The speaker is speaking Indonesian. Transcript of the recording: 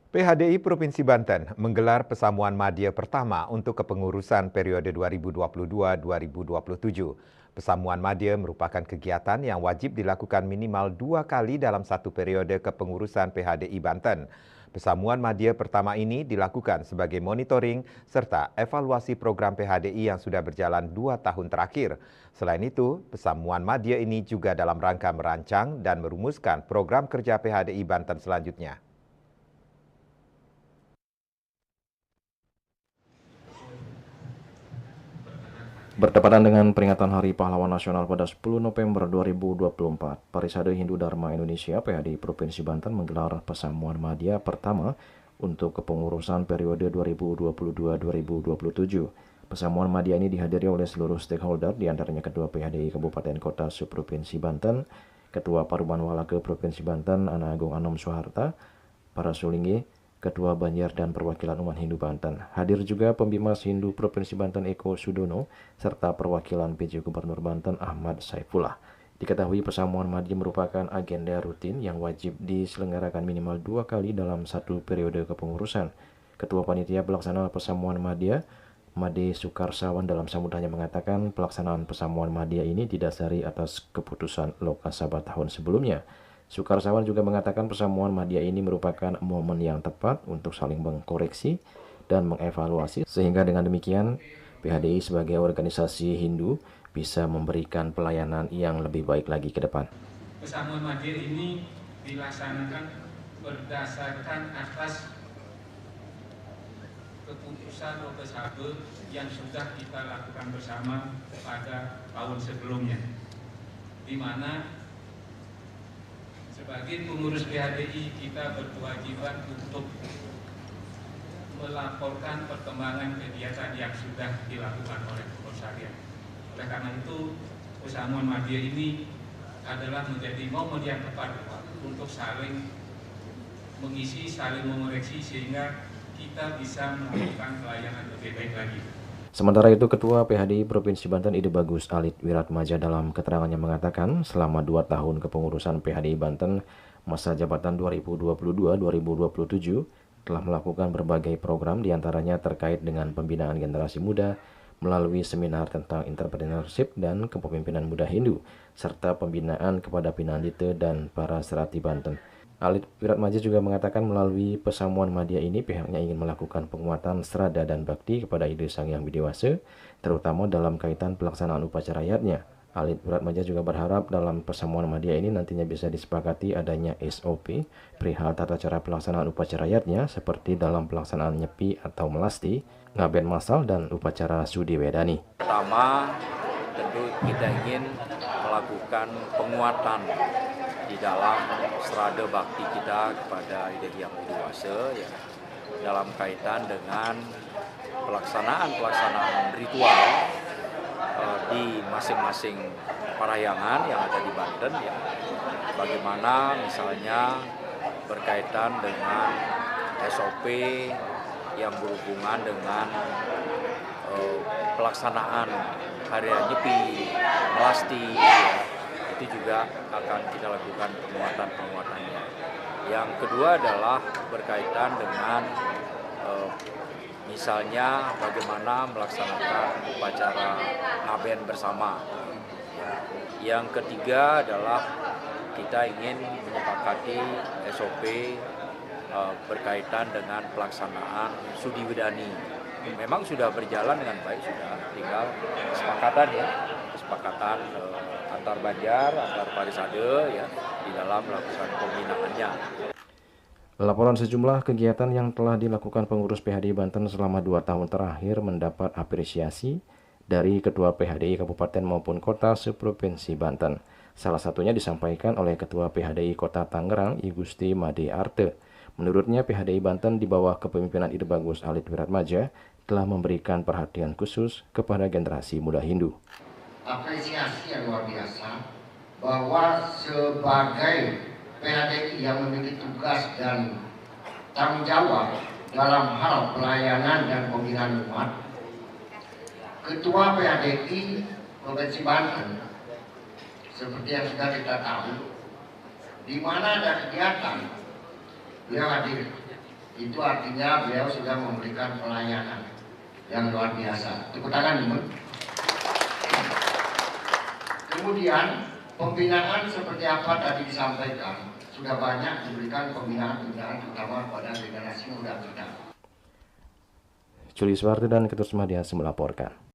PHDI Provinsi Banten menggelar Pesamuan Madya pertama untuk kepengurusan periode 2022-2027. Pesamuan Madya merupakan kegiatan yang wajib dilakukan minimal 2 kali dalam satu periode kepengurusan PHDI Banten. Pesamuan Madya pertama ini dilakukan sebagai monitoring serta evaluasi program PHDI yang sudah berjalan 2 tahun terakhir. Selain itu, Pesamuan Madya ini juga dalam rangka merancang dan merumuskan program kerja PHDI Banten selanjutnya. Bertepatan dengan peringatan Hari Pahlawan Nasional pada 10 November 2024, Parisade Hindu Dharma Indonesia (PHDI) Provinsi Banten menggelar Pesamuan Madya pertama untuk kepengurusan periode 2022-2027. Pesamuan Madya ini dihadiri oleh seluruh stakeholder, diantaranya Ketua PHDI Kabupaten Kota Subprovinsi Banten, Ketua Paruman Walake Provinsi Banten Ana Agung Anom Soeharta, para Sulinggi, Ketua Banjar dan Perwakilan Umat Hindu Banten. Hadir juga Pembimas Hindu Provinsi Banten Eko Sudono, serta perwakilan PJ Gubernur Banten Ahmad Saifullah. Diketahui Pesamuan Madya merupakan agenda rutin yang wajib diselenggarakan minimal 2 kali dalam satu periode kepengurusan. Ketua Panitia Pelaksana Pesamuan Madya, Made Sukarsawan, dalam sambutannya mengatakan pelaksanaan Pesamuan Madya ini didasari atas keputusan Lokasabha tahun sebelumnya. Sukarsawan juga mengatakan Pesamuan Madya ini merupakan momen yang tepat untuk saling mengkoreksi dan mengevaluasi, sehingga dengan demikian PHDI sebagai organisasi Hindu bisa memberikan pelayanan yang lebih baik lagi ke depan. Pesamuan Madya ini dilaksanakan berdasarkan atas keputusan Lokasabha yang sudah kita lakukan bersama pada tahun sebelumnya, di mana sebagai pengurus PHDI kita berkewajiban untuk melaporkan perkembangan kegiatan yang sudah dilakukan oleh pengurus harian. Oleh karena itu, Pesamuan Madya ini adalah menjadi momen yang tepat untuk saling mengisi, saling mengoreksi, sehingga kita bisa melakukan pelayanan lebih baik lagi. Sementara itu, Ketua PHDI Provinsi Banten Ide Bagus Alit Wiratmaja dalam keterangannya mengatakan selama 2 tahun kepengurusan PHDI Banten masa jabatan 2022-2027 telah melakukan berbagai program, diantaranya terkait dengan pembinaan generasi muda melalui seminar tentang entrepreneurship dan kepemimpinan muda Hindu, serta pembinaan kepada Pinandite dan para serati Banten. Alit Wiratmaja juga mengatakan melalui Pesamuan Madya ini pihaknya ingin melakukan penguatan serada dan bakti kepada Ide Sang Hyang Widewasa, terutama dalam kaitan pelaksanaan upacara yatnya. Alit Wiratmaja juga berharap dalam Pesamuan Madya ini nantinya bisa disepakati adanya SOP perihal tata cara pelaksanaan upacara yatnya, seperti dalam pelaksanaan nyepi atau melasti, ngaben masal, dan upacara sudi wedani. Pertama, tentu kita ingin melakukan penguatan di dalam serada bakti kita kepada Ide Hyang Widewasa, ya, dalam kaitan dengan pelaksanaan ritual di masing-masing parahyangan yang ada di Banten, ya. Bagaimana misalnya berkaitan dengan SOP yang berhubungan dengan pelaksanaan hari raya Nyepi, melasti, ya. Itu juga akan kita lakukan penguatannya. Yang kedua adalah berkaitan dengan misalnya bagaimana melaksanakan upacara ngaben bersama. Yang ketiga adalah kita ingin menyepakati SOP berkaitan dengan pelaksanaan sudi wedani. Memang sudah berjalan dengan baik, sudah tinggal kesepakatan antar Banjar, antar Parisade, ya, di dalam melakukan pembinaannya. Laporan sejumlah kegiatan yang telah dilakukan pengurus PHDI Banten selama 2 tahun terakhir mendapat apresiasi dari Ketua PHDI Kabupaten maupun Kota Seprovinsi Banten. Salah satunya disampaikan oleh Ketua PHDI Kota Tangerang, I Gusti Made Arte. Menurutnya, PHDI Banten di bawah kepemimpinan Ide Bagus Alit Wiratmaja telah memberikan perhatian khusus kepada generasi muda Hindu. Apresiasi yang luar biasa bahwa sebagai PHDI yang memiliki tugas dan tanggung jawab dalam hal pelayanan dan pembinaan umat, Ketua PHDI Provinsi Banten seperti yang sudah kita tahu, di mana ada kegiatan beliau hadir, Itu artinya beliau sudah memberikan pelayanan yang luar biasa. Tepuk tangan, Ibu. Kemudian pembinaan seperti apa tadi disampaikan, sudah banyak diberikan pembinaan-pembinaan terutama pada generasi muda kita. Julius Wardi dan Ketut Sumadiasa melaporkan.